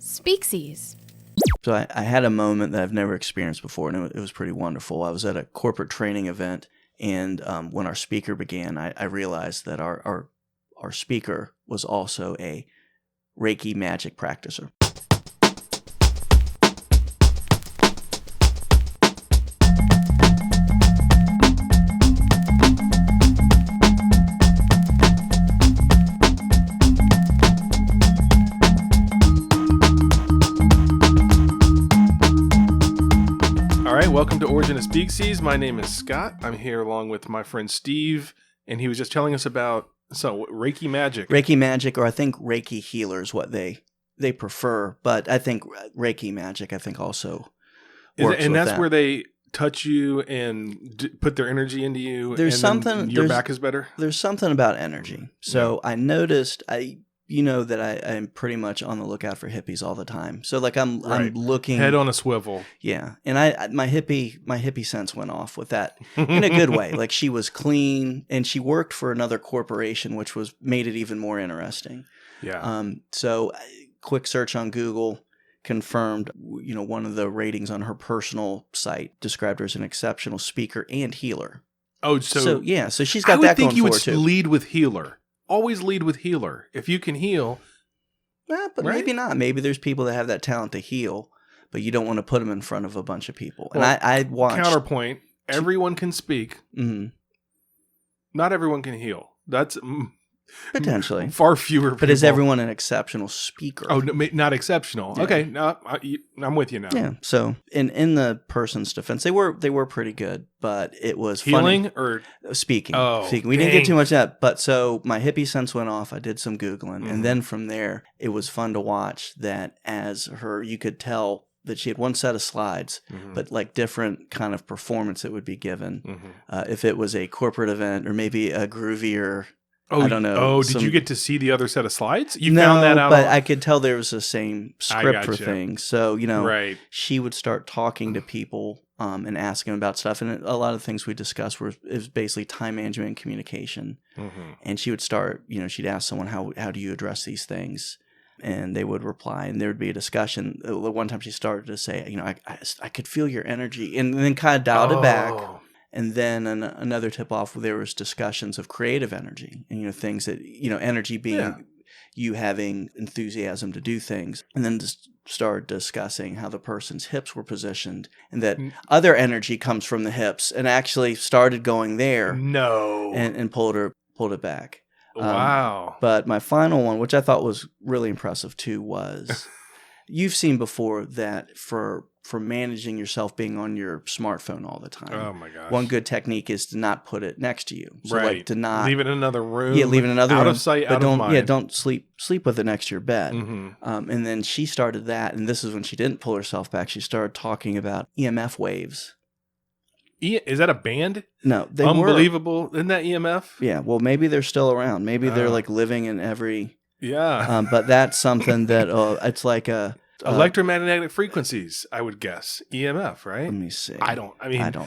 Species. So I had a moment that I've never experienced before, and it was pretty wonderful. I was at a corporate training event, and when our speaker began, I realized that our speaker was also a Reiki magic practitioner. Welcome to Origin of Species. My name is Scott. I'm here along with my friend Steve, and he was just telling us about Reiki magic. Reiki magic, or I think Reiki healer is what they prefer, but I think Reiki magic also works. And that's where they touch you and put their energy into you. Then your back is better. There's something about energy. So yeah. I noticed that I'm pretty much on the lookout for hippies all the time. So like I'm looking head on a swivel. Yeah. And my hippie sense went off with that in a good way. Like she was clean and she worked for another corporation, which made it even more interesting. Yeah. So quick search on Google confirmed, one of the ratings on her personal site described her as an exceptional speaker and healer. Oh, so she's got that going for her too. I think you would lead with healer. Always lead with healer. If you can heal. But right? Maybe not. Maybe there's people that have that talent to heal, but you don't want to put them in front of a bunch of people. Well, and I watched. Counterpoint, everyone can speak. Mm-hmm. Not everyone can heal. That's potentially far fewer people. But is everyone an exceptional speaker? Oh, no, not exceptional. Yeah. Okay, no, I'm with you now. Yeah. So in the person's defense, they were pretty good, but it was healing funny. Or speaking. Oh, speaking. We didn't get too much of that, but so my hippie sense went off. I did some Googling, and then from there, it was fun to watch that you could tell that she had one set of slides, but like different kind of performance that would be given. If it was a corporate event or maybe a groovier. I don't know. Oh, did you get to see the other set of slides? You found that out? But I could tell there was the same script for things. So, she would start talking to people and asking them about stuff. And a lot of the things we discussed was basically time management and communication. And she would start, she'd ask someone, how do you address these things? And they would reply, and there would be a discussion. One time she started to say, I could feel your energy, and then kind of dialed it back. And then another tip off, there was discussions of creative energy and, things that, energy being you having enthusiasm to do things. And then just started discussing how the person's hips were positioned and that other energy comes from the hips, and actually started going there. No. And pulled it back. Wow. But my final one, which I thought was really impressive too, was you've seen before that for managing yourself being on your smartphone all the time. Oh my gosh. One good technique is to not put it next to you. So like to not leave it in another room. Yeah, leave it in another room. Out of sight, out of mind. Yeah, don't sleep with it next to your bed. And then she started that, and this is when she didn't pull herself back. She started talking about EMF waves. Is that a band? No, they Unbelievable. Isn't that EMF? Yeah, well, maybe they're still around. Maybe they're like living in every... Yeah. But that's something that it's like a... electromagnetic frequencies, I would guess. EMF, right? Let me see. I don't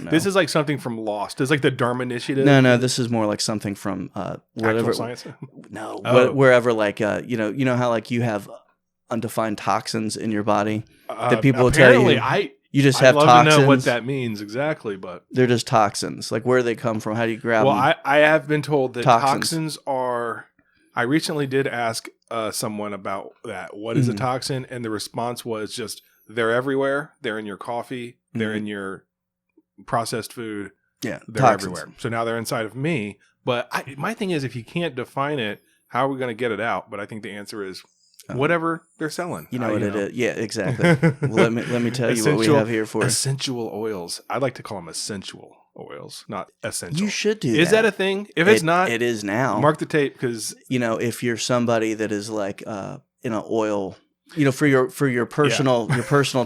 know. This is like something from Lost. It's like the Dharma Initiative. No, this is more like something from whatever. Actual science? No, wherever like you know how like you have undefined toxins in your body that people will tell you. You just have toxins. I'd love to know what that means exactly, but they're just toxins. Like where they come from? How do you grab them? Well, I have been told that toxins are. I recently did ask someone about that. What is a toxin? And the response was just, they're everywhere. They're in your coffee. They're in your processed food. Yeah, they're toxins. everywhere. So now they're inside of me. But my thing is, if you can't define it, how are we going to get it out? But I think the answer is whatever they're selling. You know what it is. Yeah, exactly. Well, let me tell you what we have here for essential oils. I'd like to call them essential oils, not essential. You should do that. Is that a thing? If it's not, it is now. Mark the tape, because if you're somebody that is like in an oil, for your personal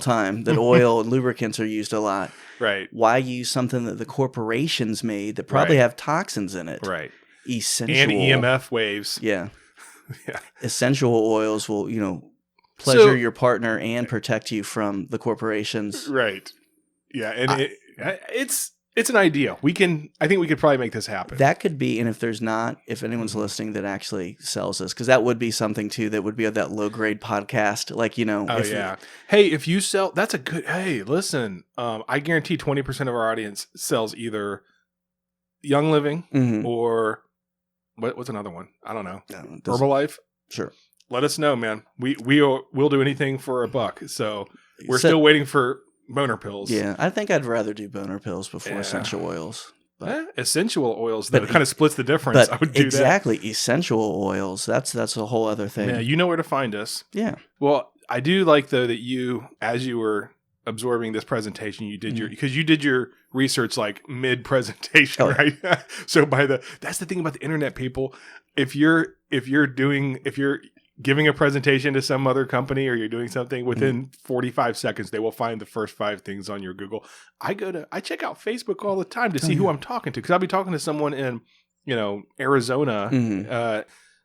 time, that oil and lubricants are used a lot. Right. Why use something that the corporations made that probably have toxins in it? Right. Essential and EMF waves. Yeah. Yeah. Essential oils will pleasure your partner and protect you from the corporations. Right. Yeah, and It's an idea. I think we could probably make this happen. That could be, and if anyone's listening that actually sells this, because that would be something too that would be that low grade podcast. Like, if you sell, that's a good, hey, listen, I guarantee 20% of our audience sells either Young Living or what's another one? I don't know. Herbalife? Sure. Let us know, man. We'll do anything for $1. So we're still waiting for boner pills. Yeah, I think I'd rather do boner pills before essential oils. But, essential oils, though, it kind of splits the difference. I would do exactly, that. Essential oils. That's a whole other thing. Yeah, you know where to find us. Yeah. Well, I do like, though, that you, as you were absorbing this presentation, you did because you did your research like mid-presentation, right? So that's the thing about the internet, people. If you're giving a presentation to some other company or you're doing something, within 45 seconds, they will find the first 5 things on your Google. I check out Facebook all the time to see who I'm talking to, because I'll be talking to someone in, Arizona.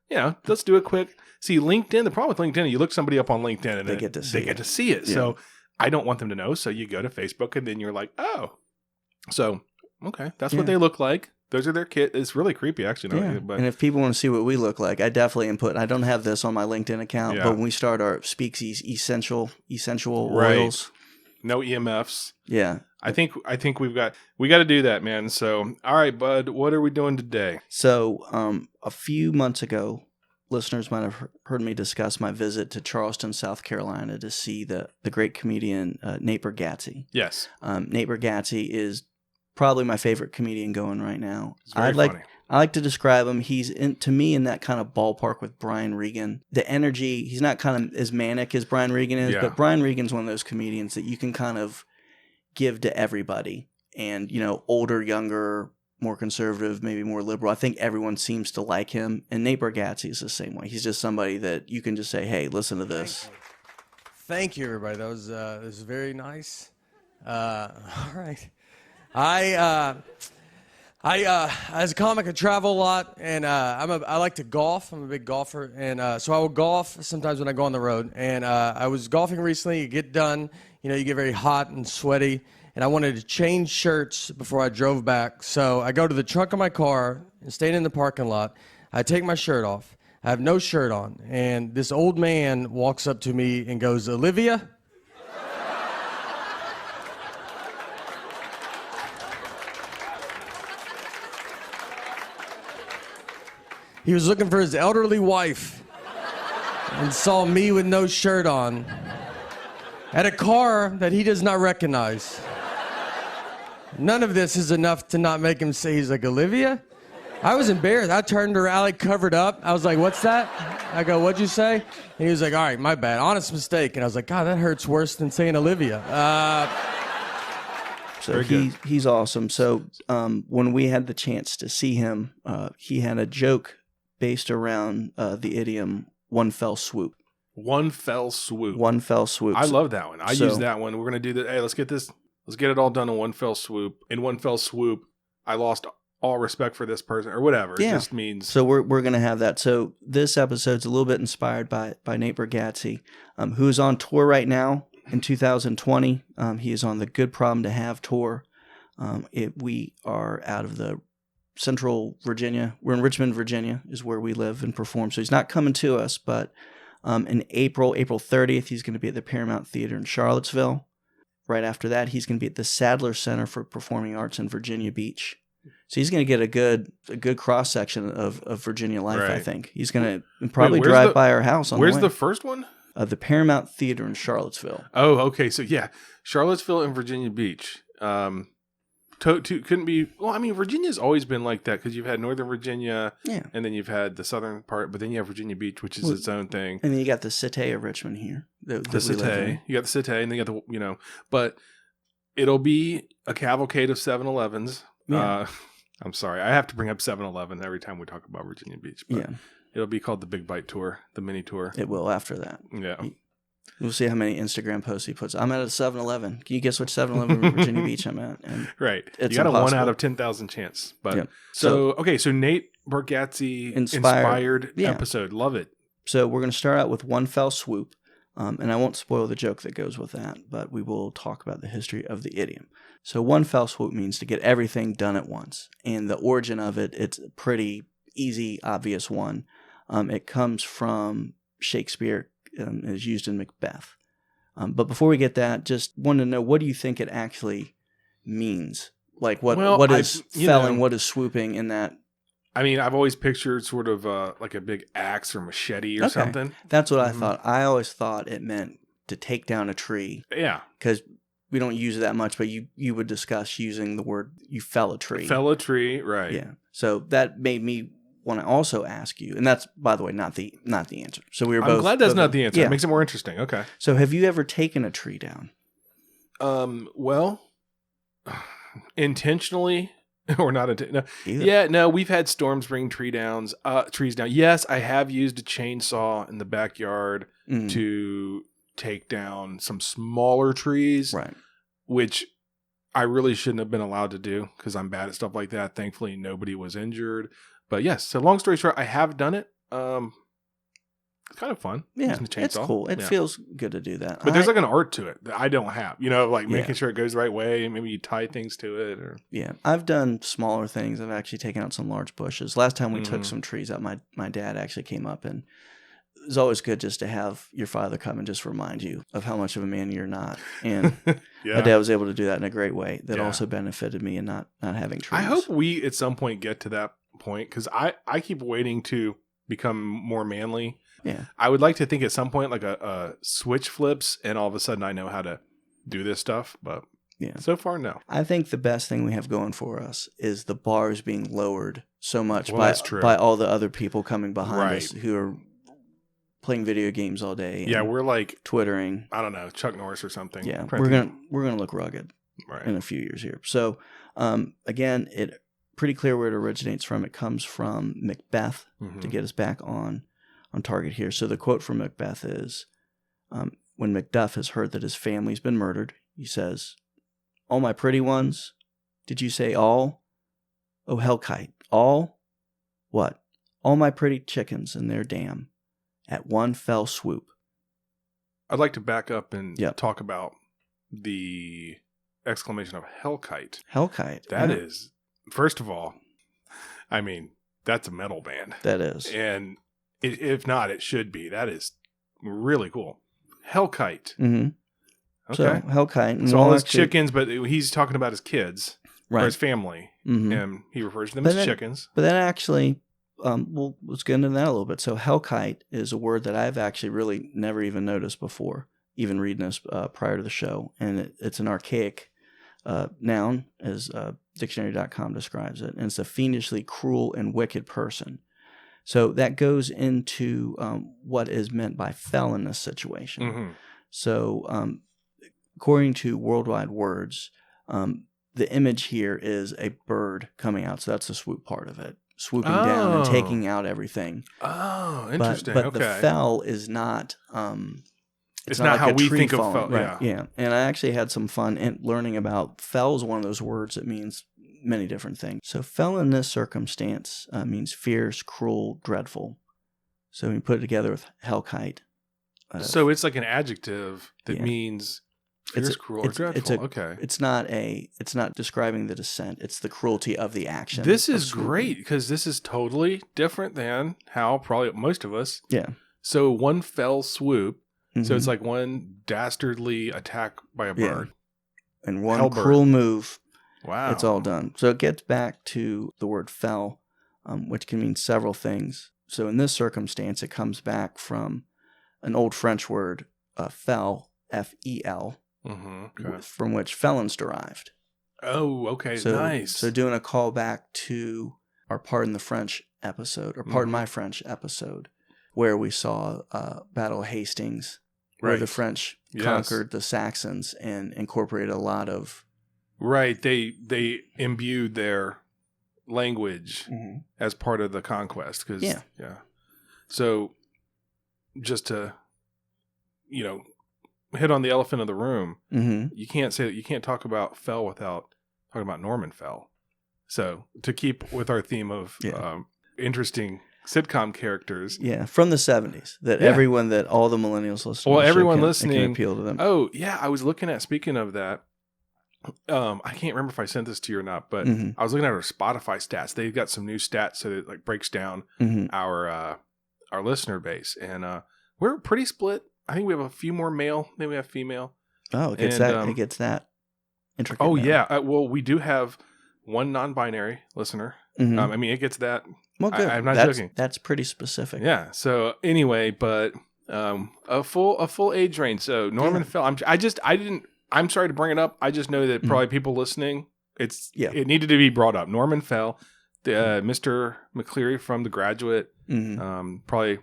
Let's do a quick, see LinkedIn. The problem with LinkedIn, you look somebody up on LinkedIn and they get to see it. Yeah. So I don't want them to know. So you go to Facebook and then you're like, oh, so, okay, that's what they look like. Those are their kit. It's really creepy, actually. But, and if people want to see what we look like, I definitely input. I don't have this on my LinkedIn account, but when we start our Species essential oils, no EMFs. Yeah, I think we got to do that, man. So, all right, bud, what are we doing today? So, a few months ago, listeners might have heard me discuss my visit to Charleston, South Carolina, to see the great comedian Nate Bargatze. Yes, Nate Bargatze is probably my favorite comedian going right now. It's very funny. I like to describe him. He's to me in that kind of ballpark with Brian Regan. The energy, he's not kind of as manic as Brian Regan is, but Brian Regan's one of those comedians that you can kind of give to everybody. And, older, younger, more conservative, maybe more liberal. I think everyone seems to like him. And Nate Bargatze is the same way. He's just somebody that you can just say, hey, listen to this. Thank you, everybody. That was very nice. All right. I as a comic, I travel a lot, and I like to golf. I'm a big golfer, and so I will golf sometimes when I go on the road. And I was golfing recently. You get done, you get very hot and sweaty, and I wanted to change shirts before I drove back. So I go to the trunk of my car and stayed in the parking lot. I take my shirt off. I have no shirt on, and this old man walks up to me and goes, "Olivia?" He was looking for his elderly wife and saw me with no shirt on at a car that he does not recognize. None of this is enough to not make him say, he's like, "Olivia?" I was embarrassed. I turned around, covered up. I was like, "What's that?" I go, "What'd you say?" And he was like, "All right, my bad. Honest mistake." And I was like, "God, that hurts worse than saying Olivia." So he's awesome. So when we had the chance to see him, he had a joke based around the idiom "one fell swoop." One fell swoop. One fell swoop. I love that one. I use that one. We're gonna do that. Hey, let's get it all done in one fell swoop. In one fell swoop, I lost all respect for this person, or whatever. It just means. So we're gonna have that. So this episode's a little bit inspired by Nate Bargatze, who is on tour right now in 2020. He is on the Good Problem to Have tour. We are out of the Central Virginia. We're in Richmond, Virginia, is where we live and perform. So he's not coming to us, but in April 30th, he's going to be at the Paramount Theater in Charlottesville. Right after that, he's going to be at the Sadler Center for Performing Arts in Virginia Beach. So he's going to get a good cross section of Virginia life. Right. I think he's going to probably drive by our house on Where's the way. The first one? The Paramount Theater in Charlottesville. Oh, okay. So yeah, Charlottesville and Virginia Beach. Couldn't be. Well, I mean, Virginia's always been like that because you've had Northern Virginia, and then you've had the southern part, but then you have Virginia Beach, which is its own thing. And then you got the Cité of Richmond here. The Cité, you got the Cité, and then you got the but it'll be a cavalcade of 7-Elevens. Yeah. I'm sorry, I have to bring up 7-Eleven every time we talk about Virginia Beach. But it'll be called the Big Bite Tour, the mini tour. It will after that. Yeah. We'll see how many Instagram posts he puts. I'm at a 7-Eleven. Can you guess which 7-Eleven in Virginia Beach I'm at? And right. You got impossible. A 1 out of 10,000 chance. But so Nate Bargatze inspired episode. Love it. So we're going to start out with One Fell Swoop. And I won't spoil the joke that goes with that, but we will talk about the history of the idiom. So one fell swoop means to get everything done at once. And the origin of it, it's a pretty easy, obvious one. It comes from Shakespeare, is used in Macbeth. But before we get that, just want to know, what do you think it actually means? Like what is felling, what is swooping in that? I mean, I've always pictured sort of like a big axe or machete or something. That's what I thought. I always thought it meant to take down a tree. Yeah. Because we don't use it that much, but you would discuss using the word, you fell a tree. Fell a tree, right. Yeah. So that made me want to also ask you, and that's, by the way, not the answer. So we were both... I'm glad that's not the answer. Yeah. It makes it more interesting. Okay. So have you ever taken a tree down? Well, intentionally... or not no, we've had storms bring trees down. Yes, I have used a chainsaw in the backyard to take down some smaller trees, right? Which I really shouldn't have been allowed to do because I'm bad at stuff like that. Thankfully, nobody was injured. But yes, so long story short, I have done it. It's kind of fun. Yeah, it's cool. It feels good to do that. But there's like an art to it that I don't have. Like making sure it goes the right way. Maybe you tie things to it. Or I've done smaller things. I've actually taken out some large bushes. Last time we took some trees out, my dad actually came up, and it was always good just to have your father come and just remind you of how much of a man you're not. And my dad was able to do that in a great way that also benefited me in not having trees. I hope we at some point get to that point because I keep waiting to become more manly. Yeah, I would like to think at some point like a switch flips and all of a sudden I know how to do this stuff, but so far no. I think the best thing we have going for us is the bars being lowered so much by all the other people coming behind us who are playing video games all day. Yeah, we're like twittering. I don't know, Chuck Norris or something. Yeah, we're gonna look rugged in a few years here. So again, it pretty clear where it originates from. It comes from Macbeth to get us back on target here. So the quote from Macbeth is, when Macduff has heard that his family's been murdered, he says, "All my pretty ones, did you say all? Oh, hellkite, all? What? All my pretty chickens and their dam, at one fell swoop." I'd like to back up and talk about the exclamation of hellkite. Hellkite. That is, first of all, I mean, that's a metal band. That is. And if not, it should be. That is really cool. Hellkite. Mm-hmm. Okay. So, hellkite. So all his chickens, but he's talking about his kids or his family. Mm-hmm. And he refers to them as chickens. But then actually, let's get into that a little bit. So hellkite is a word that I've actually really never even noticed before, even reading this prior to the show. And it's an archaic noun, as dictionary.com describes it. And it's a fiendishly cruel and wicked person. So that goes into what is meant by fell in this situation. Mm-hmm. So according to Worldwide Words, the image here is a bird coming out. So that's the swoop part of it, swooping down and taking out everything. Oh, interesting. But the fell is not... it's not like how we think of fell. Right. Yeah. And I actually had some fun in learning about fell is one of those words that means many different things. So fell in this circumstance means fierce, cruel, dreadful. So we put it together with hellkite. So it's like an adjective that means fierce, cruel, or dreadful. Okay. It's not describing the descent. It's the cruelty of the action. This is great because this is totally different than how probably most of us. Yeah. So one fell swoop. Mm-hmm. So it's like one dastardly attack by a bird. And one cruel move. Wow. It's all done. So it gets back to the word fell, which can mean several things. So in this circumstance, it comes back from an old French word, fel, F-E-L, from which felons derived. Oh, okay. So, nice. So doing a callback to our Pardon the French episode, or Pardon My French episode, where we saw Battle of Hastings, where the French conquered the Saxons and incorporated a lot of... Right. They imbued their language as part of the conquest. So just to, hit on the elephant in the room, you can't say that you can't talk about fell without talking about Norman Fell. So to keep with our theme of interesting sitcom characters. Yeah, from the 70s. That everyone, that all the millennials listening. Well, everyone listening can appeal to them. Oh yeah, I was looking at. Speaking of that, I can't remember if I sent this to you or not, but I was looking at our Spotify stats. They've got some new stats, so it like breaks down our listener base, and we're pretty split. I think we have a few more male than we have female. Oh, it gets that intricate. Oh now. yeah, well we do have one non-binary listener. I mean, it gets that. Well, good. I'm not joking. That's pretty specific. Yeah. So anyway, but a full age range. So Norman Fell. I'm sorry to bring it up. I just know that probably people listening, it needed to be brought up. Norman Fell, Mr. McCleary from The Graduate, probably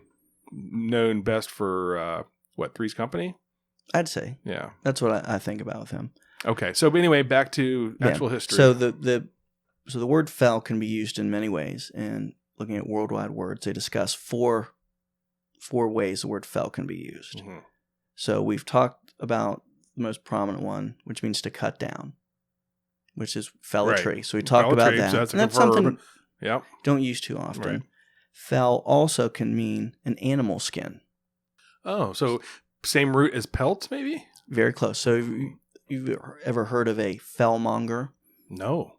known best for Three's Company. I'd say. Yeah. That's what I think about with him. Okay. So anyway, back to actual history. So the word fell can be used in many ways, and looking at worldwide words, they discuss four ways the word fell can be used. So we've talked about the most prominent one, which means to cut down, which is fell a tree. So we talked about that. So that's something don't use too often. Right. Fell also can mean an animal skin. Oh, so same root as pelts, maybe? Very close. So you've ever heard of a fellmonger? No.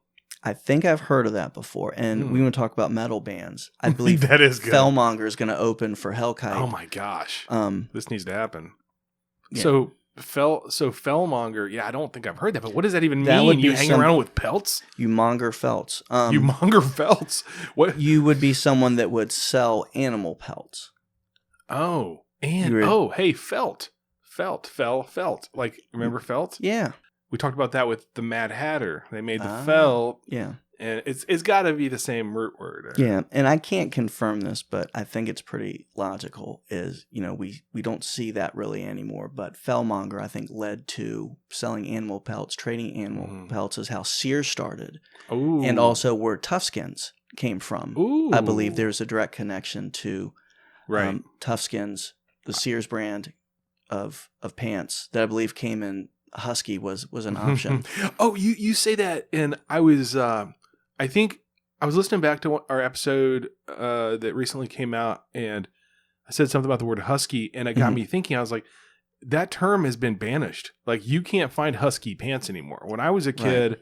I think I've heard of that before, and we want to talk about metal bands. I believe that is good. Fellmonger is going to open for Hellkite. Oh my gosh, this needs to happen. Yeah. So Fellmonger, I don't think I've heard that. But what does that even mean? You hang around with pelts? You monger felts. You monger felts. What? You would be someone that would sell animal pelts. Oh, and hey, felt. Like, remember felt? Yeah. We talked about that with the Mad Hatter. They made the felt. Yeah. And it's got to be the same root word. Yeah, and I can't confirm this, but I think it's pretty logical. We don't see that really anymore, but fellmonger, I think, led to selling animal pelts. Trading animal pelts is how Sears started. Ooh. And also where Toughskins came from. Ooh. I believe there's a direct connection to Toughskins, the Sears brand of pants that I believe came in husky was an option. Oh, you say that, and I was I think I was listening back to our episode that recently came out, and I said something about the word husky, and it got me thinking. I was like, that term has been banished. Like, you can't find husky pants anymore. When I was a kid,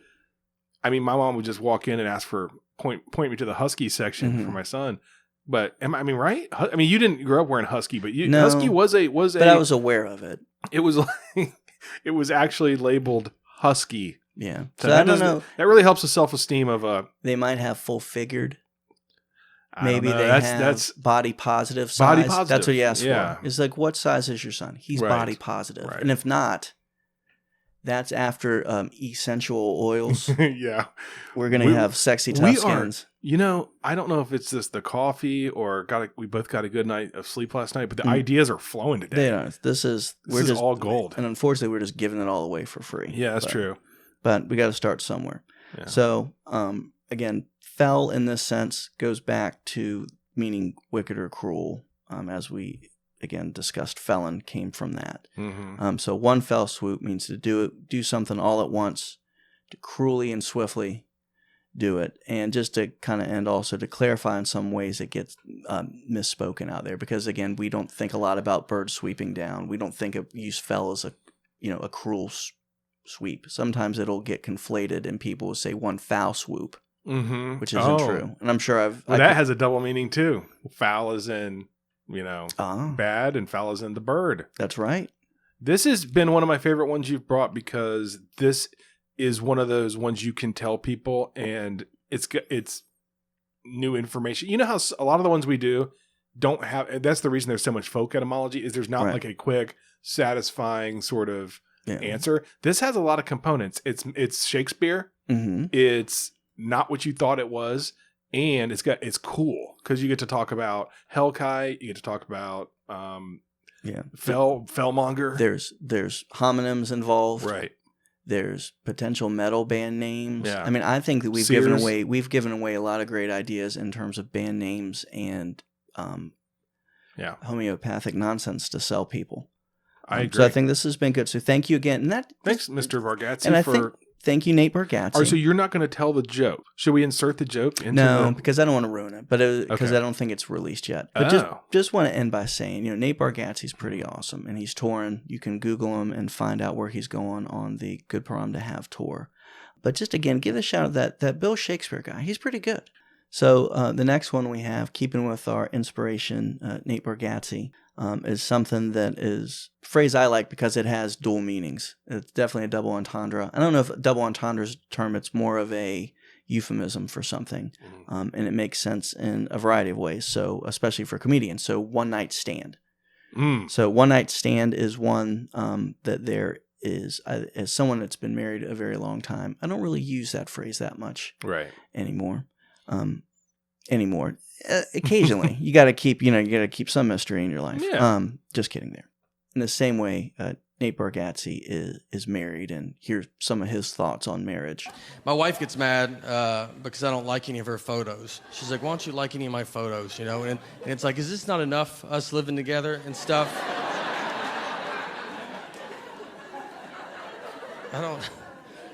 I mean, my mom would just walk in and ask for point me to the husky section for my son. But right? I mean, you didn't grow up wearing husky, but husky was a. But I was aware of it. It was like. It was actually labeled husky. Yeah. So I don't know. That really helps the self-esteem of They might have full-figured. Maybe they have body positive size. Body positive. That's what you asked for. It's like, what size is your son? He's body positive. Right. And if not, that's after essential oils. Yeah. We're going to have sexy tough skins. I don't know if it's just the coffee or we both got a good night of sleep last night, but the ideas are flowing today. They are. This is all gold. And unfortunately, we're just giving it all away for free. Yeah, that's true. But we got to start somewhere. Yeah. So, again, fell in this sense goes back to meaning wicked or cruel, as we, again, discussed. Felon came from that. So one fell swoop means to do something all at once, to cruelly and swiftly do it. And just to kind of end also to clarify in some ways it gets misspoken out there, because again, we don't think a lot about birds sweeping down. We don't use fell as a cruel sweep. Sometimes it'll get conflated and people will say one foul swoop, which isn't true. And I'm sure that has a double meaning too. Foul is in bad, and foul is in the bird. That's right. This has been one of my favorite ones you've brought, because this is one of those ones you can tell people, and it's new information. You know how a lot of the ones we do don't have. That's the reason there's so much folk etymology, is there's not like a quick, satisfying sort of answer. This has a lot of components. It's Shakespeare. It's not what you thought it was, and it's cool because you get to talk about Hellkite. You get to talk about Fellmonger. There's homonyms involved. Right. There's potential metal band names. Yeah. I mean, I think that we've given away a lot of great ideas in terms of band names and homeopathic nonsense to sell people. I agree. So I think this has been good. So thank you again. And thanks, Mr. Bargatze, and I for think thank you, Nate Bargatze. So you're not going to tell the joke. Should we insert the joke into because I don't want to ruin it, but because I don't think it's released yet. But just want to end by saying, Nate Bargatze is pretty awesome, and he's touring. You can Google him and find out where he's going on the Good Problem to Have tour. But just again, give a shout out that Bill Shakespeare guy. He's pretty good. So the next one we have, keeping with our inspiration, Nate Bargatze, is something that is a phrase I like because it has dual meanings. It's definitely a double entendre. I don't know if double entendre is a term. It's more of a euphemism for something, and it makes sense in a variety of ways. So especially for comedians. So one night stand. So one night stand is one that there is, as someone that's been married a very long time, I don't really use that phrase that much anymore. Occasionally, you got to keep some mystery in your life. Yeah. Just kidding there. In the same way, Nate Bargatze is married, and here's some of his thoughts on marriage. My wife gets mad because I don't like any of her photos. She's like, why don't you like any of my photos, And it's like, is this not enough, us living together and stuff?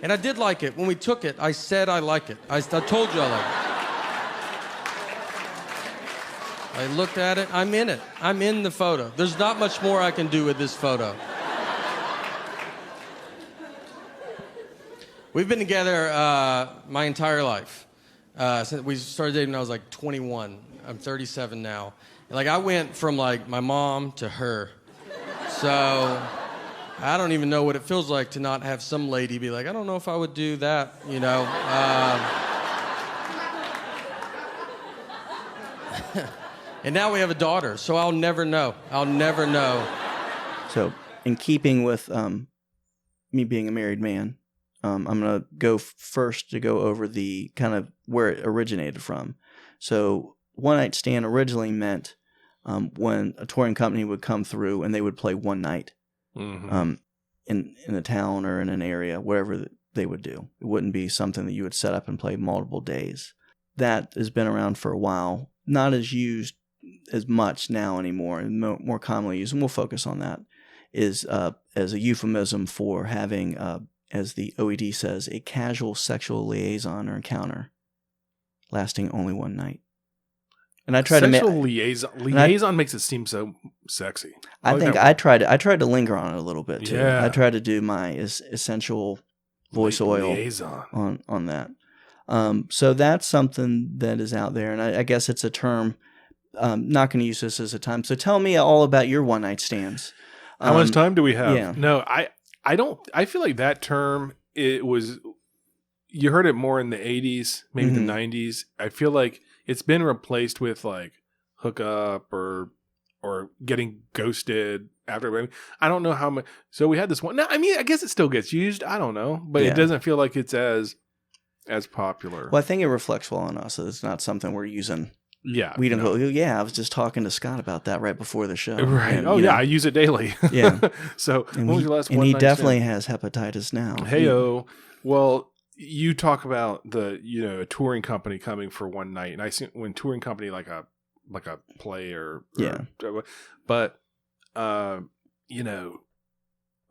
And I did like it. When we took it, I said I like it. I told you I like it. I looked at it. I'm in it. I'm in the photo. There's not much more I can do with this photo. We've been together my entire life. Since we started dating when I was like 21. I'm 37 now. And I went from my mom to her. So I don't even know what it feels like to not have some lady be like, I don't know if I would do that, And now we have a daughter, so I'll never know. So in keeping with me being a married man, I'm going to go first to go over the kind of where it originated from. So one night stand originally meant when a touring company would come through and they would play one night in a town or in an area, wherever they would do. It wouldn't be something that you would set up and play multiple days. That has been around for a while, not as used as much now anymore, and more commonly used, and we'll focus on that, is as a euphemism for having, as the OED says, a casual sexual liaison or encounter lasting only one night. And I tried liaison makes it seem so sexy. I tried to linger on it a little bit too. Yeah. I tried to do my essential voice oil liaison on that. So that's something that is out there, and I guess it's a term. Not going to use this as a time. So tell me all about your one night stands. How much time do we have? Yeah. No, I don't. I feel like that term, it was. You heard it more in the 80s, maybe the 90s. I feel like it's been replaced with hook up or getting ghosted after. I don't know how much. So we had this one. No, I mean, I guess it still gets used. I don't know, but it doesn't feel like it's as popular. Well, I think it reflects well on us. It's not something we're using. Yeah. We don't go, I was just talking to Scott about that right before the show. Right. And, I use it daily. Yeah. So when was your last one? And he definitely has hepatitis now. Hey-o. Well, you talk about a touring company coming for one night. And I see when touring company like a play or but a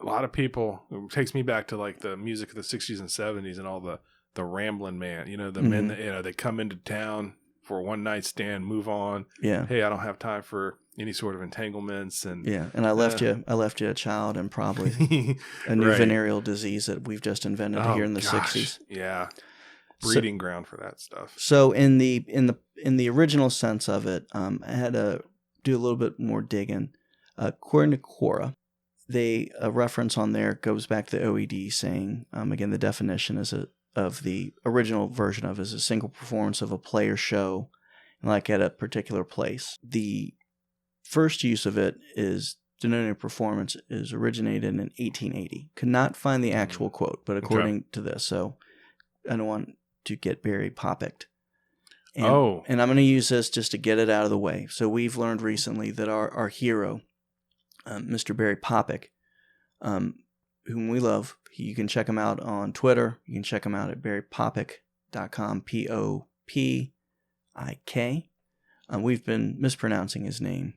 lot of people, it takes me back to the music of the 60s and 70s and all the rambling man, the men that, they come into town for a one night stand, move on. Yeah. Hey, I don't have time for any sort of entanglements. And and I left you a child and probably a new venereal disease that we've just invented here in the 60s. Yeah. Breeding ground for that stuff. So in the original sense of it, I had to do a little bit more digging. According to Quora, a reference on there goes back to the OED saying, again, the definition of the original version of is a single performance of a play or show, at a particular place. The first use of it is denoting a performance is originated in 1880. Could not find the actual quote, but according to this, so I don't want to get Barry Popicked. And I'm going to use this just to get it out of the way. So we've learned recently that our hero, Mr. Barry Popick, whom we love, you can check him out on Twitter. You can check him out at barrypopick.com, Popik. We've been mispronouncing his name.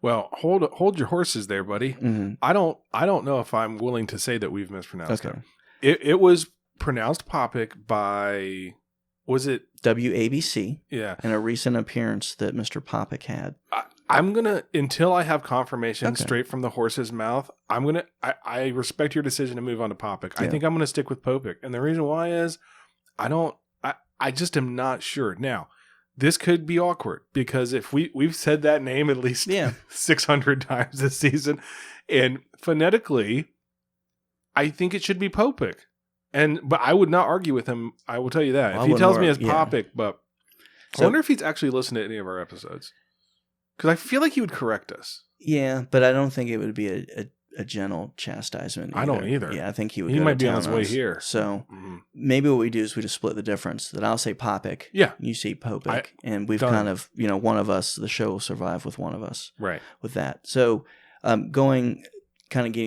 Well, hold your horses there, buddy. Mm-hmm. I don't know if I'm willing to say that we've mispronounced him. It was pronounced Popik by, was it? WABC. Yeah. And a recent appearance that Mr. Popik had. I'm going to, until I have confirmation straight from the horse's mouth, I respect your decision to move on to Popik. Yeah. I think I'm going to stick with Popik. And the reason why is I just am not sure. Now, this could be awkward because if we've said that name at least 600 times this season, and phonetically, I think it should be Popik. But I would not argue with him. I will tell you that. If he tells me it's Popik, but I wonder if he's actually listened to any of our episodes. Because I feel like he would correct us. Yeah, but I don't think it would be a gentle chastisement either. I don't either. Yeah, I think he would. He might be on his way here. So maybe what we do is we just split the difference. That I'll say Popik. Yeah. You say Popik. And we've kind of, one of us, the show will survive with one of us. Right. With that. So getting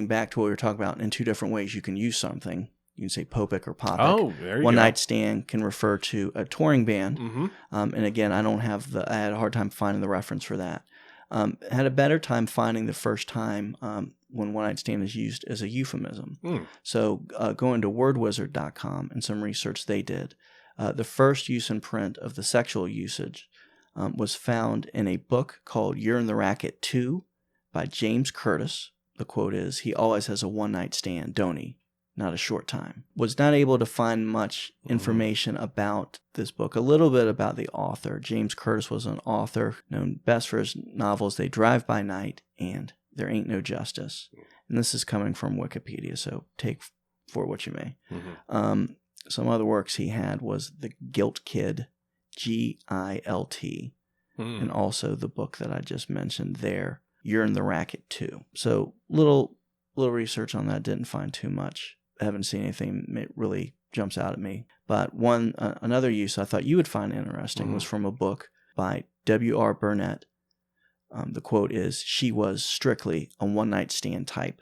back to what we were talking about, in two different ways you can use something. You can say Popik or Popik. Oh, there you go. One Night Stand can refer to a touring band. Mm-hmm. And again, I had a hard time finding the reference for that. Had a better time finding the first time when One Night Stand is used as a euphemism. So going to wordwizard.com and some research they did, the first use in print of the sexual usage was found in a book called You're in the Racket 2 by James Curtis. The quote is, "He always has a one-night stand, don't he? Not a short time." Was not able to find much information about this book. A little bit about the author. James Curtis was an author known best for his novels They Drive by Night and There Ain't No Justice. And this is coming from Wikipedia, so take for what you may. Some other works he had was The Gilt Kid, Gilt, and also the book that I just mentioned there, You're in the Racket 2. So little research on that, didn't find too much. I haven't seen anything that really jumps out at me. But another use I thought you would find interesting was from a book by W.R. Burnett. The quote is, "She was strictly a one-night stand type."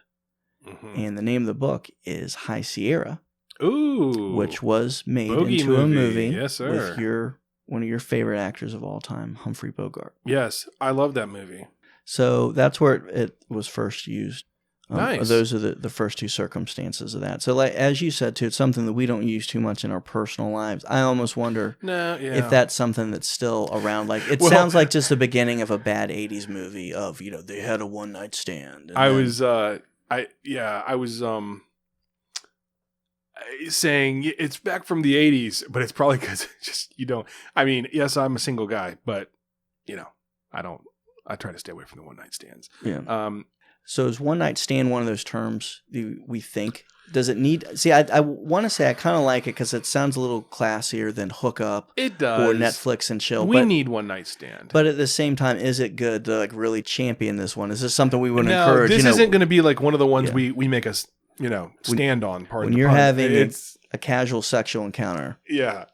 And the name of the book is High Sierra. Ooh. Which was made into a movie. Yes, sir. With one of your favorite actors of all time, Humphrey Bogart. Yes, I love that movie. So that's where it was first used. Nice. Those are the first two circumstances of that. So, like as you said, too, it's something that we don't use too much in our personal lives. I almost wonder if that's something that's still around. Like it sounds like just the beginning of a bad '80s movie of they had a one night stand. I was saying it's back from the '80s, but it's probably because just you don't. I mean, yes, I'm a single guy, but I don't. I try to stay away from the one night stands. Yeah. So is one night stand one of those terms we think? Does it need... See, I want to say I kind of like it because it sounds a little classier than hook up. It does. Or Netflix and chill. We need one night stand. But at the same time, is it good to really champion this one? Is this something we would encourage? This isn't going to be like one of the ones we make us stand on. When you're having a casual sexual encounter,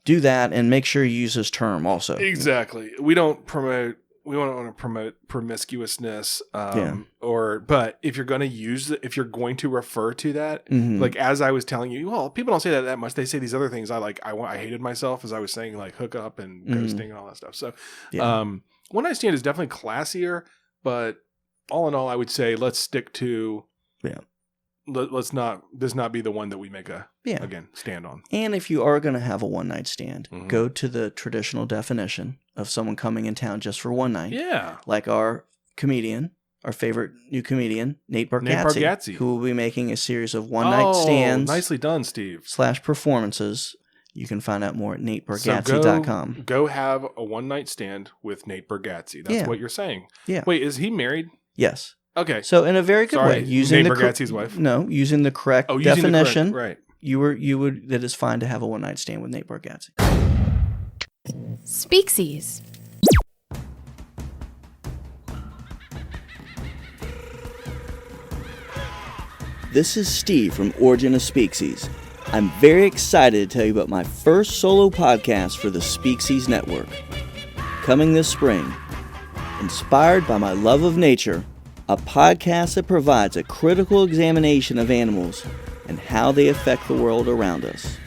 do that and make sure you use this term also. Exactly. We don't promote... We don't want to promote promiscuousness, but if you're going to if you're going to refer to that, like as I was telling you, well, people don't say that much. They say these other things. I hated myself as I was saying, like hook up and ghosting and all that stuff. So, one night stand is definitely classier, but all in all, I would say let's stick to let's not be the one that we make again stand on. And if you are going to have a one night stand, go to the traditional definition of someone coming in town just for one night. Yeah. Like our favorite new comedian, Nate Bargatze, who will be making a series of one night stands. Nicely done, Steve. / performances. You can find out more at natebargatze.com. So go have a one night stand with Nate Bargatze. That's what you're saying. Yeah. Wait, is he married? Yes. Okay. So in a very good way, using Nate Bargatze's wife. No, using the correct definition. Right. That is fine to have a one night stand with Nate Bargatze. Species. This is Steve from Origin of Species. I'm very excited to tell you about my first solo podcast for the Species Network. Coming this spring, inspired by my love of nature, a podcast that provides a critical examination of animals and how they affect the world around us.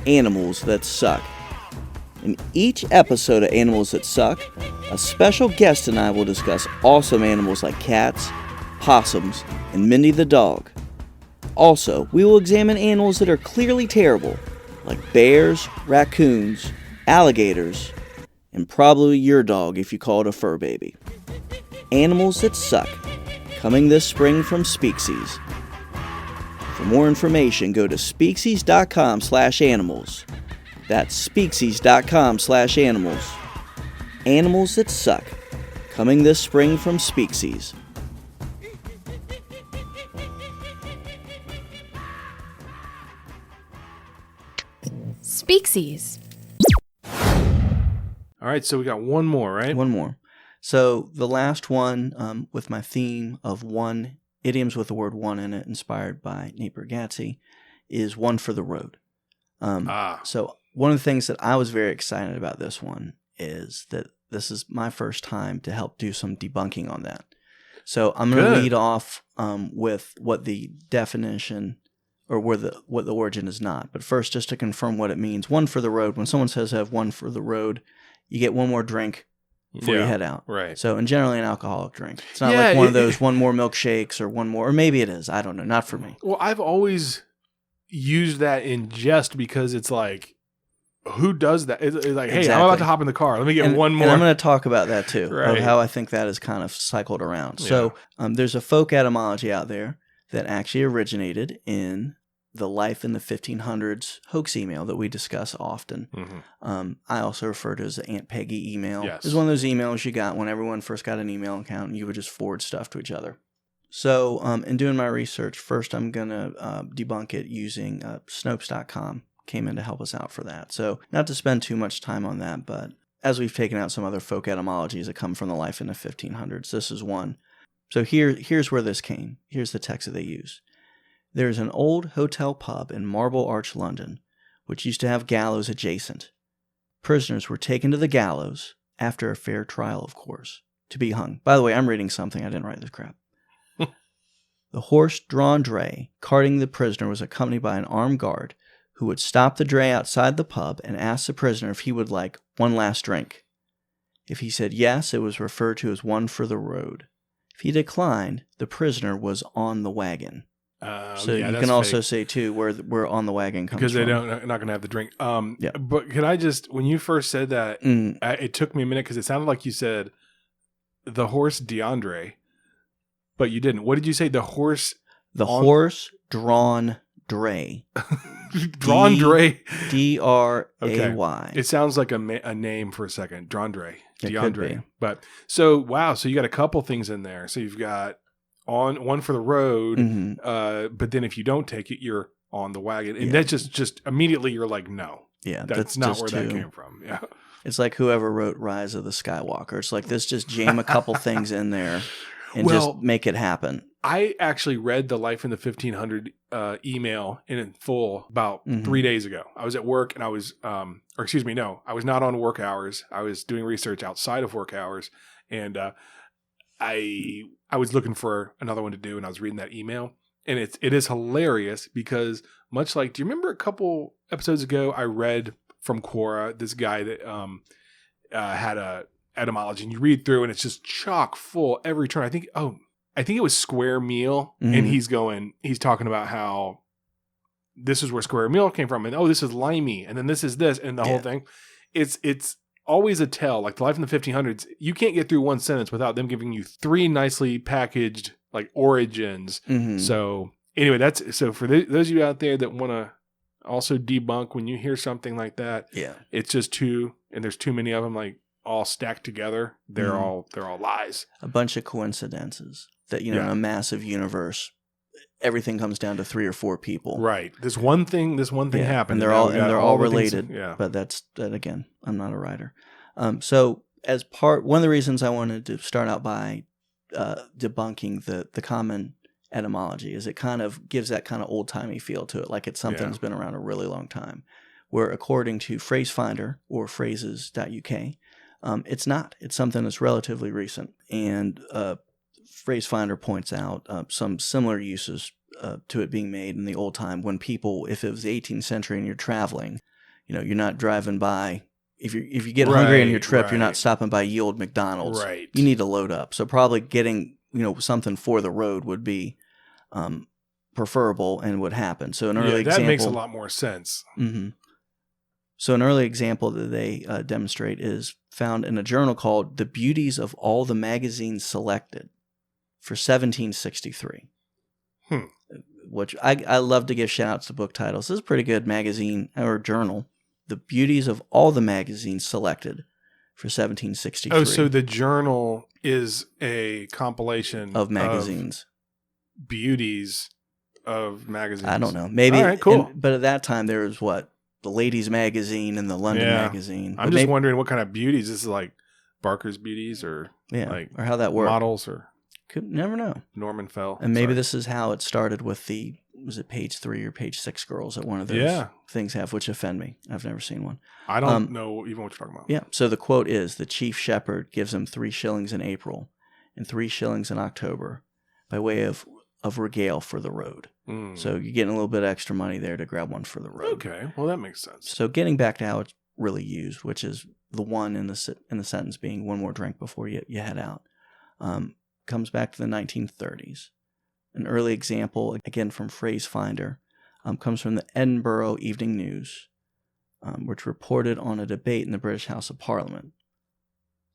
Animals that suck. In each episode of Animals That Suck, a special guest and I will discuss awesome animals like cats, possums, and Mindy the dog. Also, we will examine animals that are clearly terrible, like bears, raccoons, alligators, and probably your dog if you call it a fur baby. Animals that suck, coming this spring from Species. For more information, go to species.com/animals. That's species.com/animals. Animals that suck, coming this spring from Species. Species. All right, so we got one more, right? One more. So the last one, with my theme of one, idioms with the word one in it, inspired by Nate Bargatze, is one for the road. So one of the things that I was very excited about this one is that this is my first time to help do some debunking on that. So I'm going to lead off with what the definition or what the origin is not. But first, just to confirm what it means. One for the road. When someone says have one for the road, you get one more drink before you head out. Right. So, and generally an alcoholic drink. It's not like one of those one more milkshakes or one more, or maybe it is. I don't know. Not for me. Well, I've always used that in jest because it's like, who does that? It's like, hey, I'm about to hop in the car. Let me get one more. And I'm going to talk about that too, right. Of how I think that is kind of cycled around. Yeah. So there's a folk etymology out there that actually originated in the Life in the 1500s hoax email that we discuss often. Mm-hmm. I also refer to it as the Aunt Peggy email. Yes. It was one of those emails you got when everyone first got an email account and you would just forward stuff to each other. So in doing my research, first I'm going to debunk it using Snopes.com. Came in to help us out for that. So not to spend too much time on that, but as we've taken out some other folk etymologies that come from the Life in the 1500s, this is one. So here's where this came. Here's the text that they use. There's an old hotel pub in Marble Arch, London, which used to have gallows adjacent. Prisoners were taken to the gallows, after a fair trial, of course, to be hung. By the way, I'm reading something. I didn't write this crap. The horse-drawn dray carting the prisoner was accompanied by an armed guard who would stop the dray outside the pub and ask the prisoner if he would like one last drink. If he said yes, it was referred to as one for the road. If he declined, the prisoner was on the wagon. So you can also say, too, where on the wagon comes because from. Because they're not going to have the drink. But can I just, when you first said that, it took me a minute because it sounded like you said the horse DeAndre, but you didn't. What did you say? The horse? The horse-drawn dray. Drawn dray. D-R-A-Y. Okay. It sounds like a name for a second. Drawn dray. DeAndre. But so, wow. So you got a couple things in there. So you've got on one for the road, but then if you don't take it, you're on the wagon. And that just immediately you're like, no. Yeah. That's not where that came from. Yeah. It's like whoever wrote Rise of the Skywalker. It's like this, just jam a couple things in there and just make it happen. I actually read the Life in the 1500 email in full about 3 days ago. I was at work and I was, I was not on work hours. I was doing research outside of work hours, and I was looking for another one to do, and I was reading that email, and it is hilarious because much like, do you remember a couple episodes ago I read from Quora, this guy that had a etymology, and you read through and it's just chock full every turn. I think it was square meal, and he's talking about how this is where square meal came from, and this is limey, and then this is this, and the whole thing. It's always a tell. Like the Life in the 1500s, you can't get through one sentence without them giving you 3 nicely packaged like origins. So anyway, so for those of you out there that want to also debunk when you hear something like that, it's just too, and there's too many of them like all stacked together. They're all lies. A bunch of coincidences. That, in a massive universe, everything comes down to 3 or 4 people. Right. This one thing happened. And they're all related. But that again, I'm not a writer. So one of the reasons I wanted to start out by debunking the common etymology is it kind of gives that kind of old timey feel to it, like it's something that's been around a really long time. Where according to Phrase Finder or phrases.uk, it's not. It's something that's relatively recent. And Phrase Finder points out some similar uses to it being made in the old time when people, if it was the 18th century and you're traveling, you're not driving by. If you get hungry on your trip, you're not stopping by ye old McDonald's. Right. You need to load up. So probably getting something for the road would be preferable and would happen. So an early example... that makes a lot more sense. Mm-hmm. So an early example that they demonstrate is found in a journal called The Beauties of All the Magazines Selected for 1763. Which I love to give shout-outs to book titles. This is a pretty good magazine or journal. The Beauties of All the Magazines Selected for 1763. Oh, so the journal is a compilation of magazines. Of beauties of magazines. I don't know. Maybe. All right, cool. But at that time, there was what? The Ladies Magazine and the London Magazine. I'm just wondering what kind of beauties. This is like Barker's Beauties or or how that works. Models or... Could never know. Norman Fell. And maybe this is how it started with the, was it page 3 or page 6 girls that one of those things have, which offend me. I've never seen one. I don't know even what you're talking about. Yeah. So the quote is, the chief shepherd gives him 3 shillings in April and 3 shillings in October by way of regale for the road. So you're getting a little bit of extra money there to grab one for the road. Okay. Well, that makes sense. So getting back to how it's really used, which is the one in the sentence being one more drink before you head out. Comes back to the 1930s. An early example, again from Phrase Finder, comes from the Edinburgh Evening News, which reported on a debate in the British House of Parliament.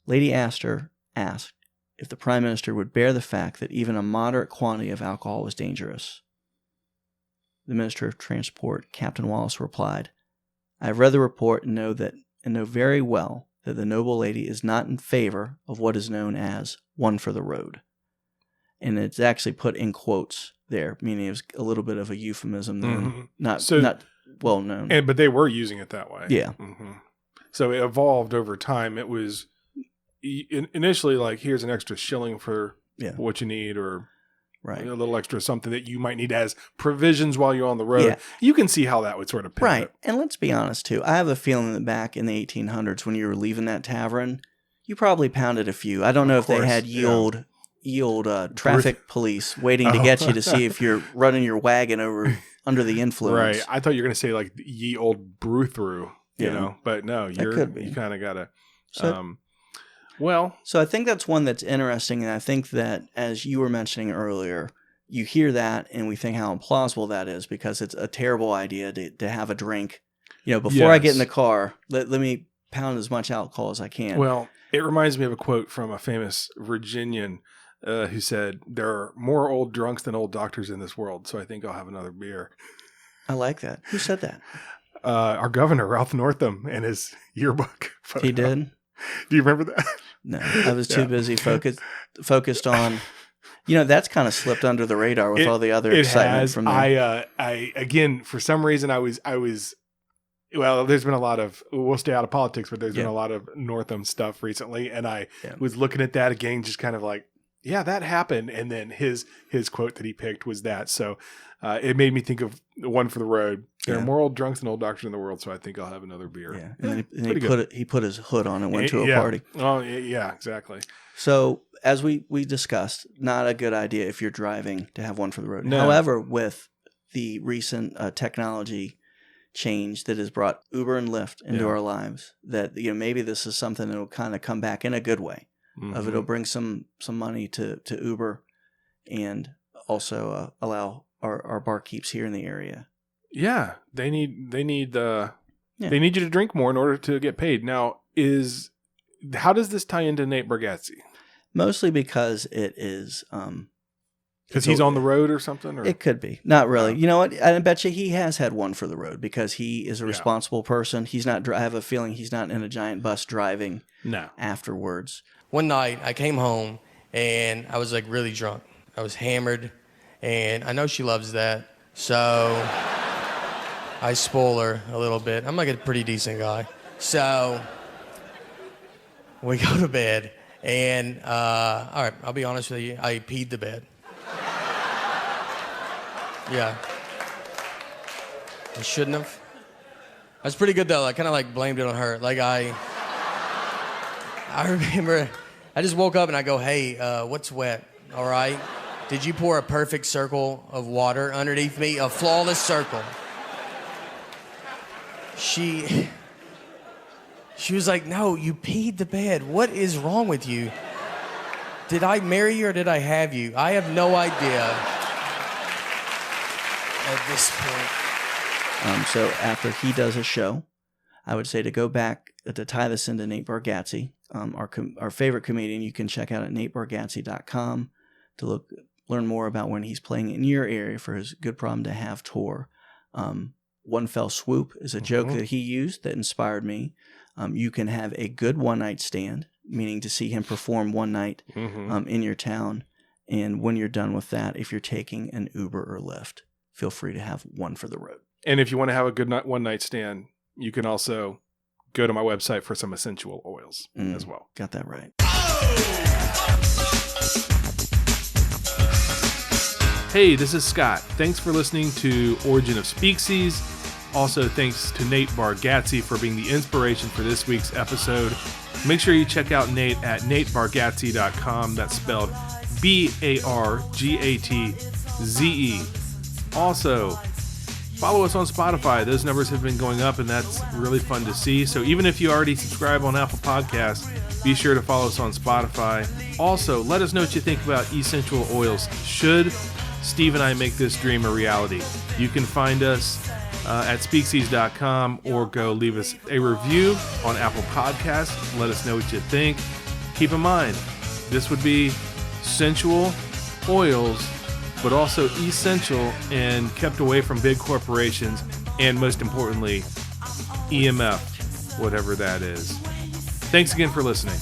Lady Astor asked if the Prime Minister would bear the fact that even a moderate quantity of alcohol was dangerous. The Minister of Transport, Captain Wallace, replied, I have read the report and know very well that the noble lady is not in favor of what is known as one for the road. And it's actually put in quotes there, meaning it was a little bit of a euphemism there, not well known. But they were using it that way. Yeah. Mm-hmm. So it evolved over time. It was initially like, here's an extra shilling for what you need, or a little extra something that you might need as provisions while you're on the road. Yeah. You can see how that would sort of pivot. Right. And let's be honest, too. I have a feeling that back in the 1800s, when you were leaving that tavern, you probably pounded a few. I don't know if they had ye old traffic police waiting to get you to see if you're running your wagon over under the influence. Right. I thought you were going to say like ye old brew through, you know, but no, you kind of got to... So I think that's one that's interesting, and I think that, as you were mentioning earlier, you hear that and we think how implausible that is, because it's a terrible idea to have a drink. You know, before I get in the car, let me pound as much alcohol as I can. Well, it reminds me of a quote from a famous Virginian who said, there are more old drunks than old doctors in this world, so I think I'll have another beer. I like that. Who said that? Our governor, Ralph Northam, in his yearbook photo. He did? Do you remember that? No, I was too busy focused on, that's kind of slipped under the radar with all the other excitement from there. I again, for some reason, I was, well, there's been a lot of, we'll stay out of politics, but there's been a lot of Northam stuff recently. And I was looking at that again, just kind of like, yeah, that happened. And then his quote that he picked was that. So it made me think of One for the Road. There are more old drunks than old doctors in the world, so I think I'll have another beer. Yeah, and then he put his hood on and went to a party. Oh, yeah, exactly. So as we discussed, not a good idea if you're driving to have One for the Road. No. However, with the recent technology change that has brought Uber and Lyft into our lives, that maybe this is something that will kind of come back in a good way. Mm-hmm. It'll bring some money to Uber, and also allow our barkeeps here in the area. Yeah, they need they need you to drink more in order to get paid. Now, how does this tie into Nate Bargatze? Mostly because it is because he's on the road or something. Or? It could be. Not really. You know what? I bet you he has had One for the Road, because he is a responsible person. He's not. I have a feeling he's not in a giant bus driving. No. Afterwards. One night I came home and I was like really drunk. I was hammered, and I know she loves that, so I spoil her a little bit. I'm like a pretty decent guy. So we go to bed, and all right, I'll be honest with you, I peed the bed. Yeah. I shouldn't have. I was pretty good though. I kind of like blamed it on her. Like I remember I just woke up and I go, hey, what's wet? All right. Did you pour a perfect circle of water underneath me? A flawless circle. She was like, no, you peed the bed. What is wrong with you? Did I marry you or did I have you? I have no idea. at this point. So after he does a show, I would say to go back to tie this into Nate Bargatze, our favorite comedian. You can check out at natebargatze.com to learn more about when he's playing in your area for his Good Problem to Have tour. One Fell Swoop is a joke that he used that inspired me. You can have a good one-night stand, meaning to see him perform one night in your town. And when you're done with that, if you're taking an Uber or Lyft, feel free to have one for the road. And if you want to have a good one-night stand, you can also go to my website for some essential oils as well. Got that right. Hey, this is Scott. Thanks for listening to Origin of Species. Also, thanks to Nate Bargatze for being the inspiration for this week's episode. Make sure you check out Nate at natebargatze.com. That's spelled B-A-R-G-A-T-Z-E. Also, follow us on Spotify. Those numbers have been going up, and that's really fun to see. So even if you already subscribe on Apple Podcasts, be sure to follow us on Spotify. Also, let us know what you think about essential oils. Should Steve and I make this dream a reality? You can find us at Species.com or go leave us a review on Apple Podcasts. Let us know what you think. Keep in mind, this would be sensual oils, but also essential and kept away from big corporations, and most importantly, EMF, whatever that is. Thanks again for listening.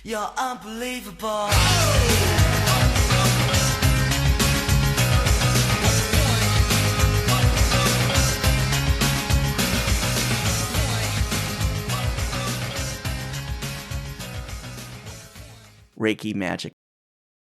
You're unbelievable. Reiki magic.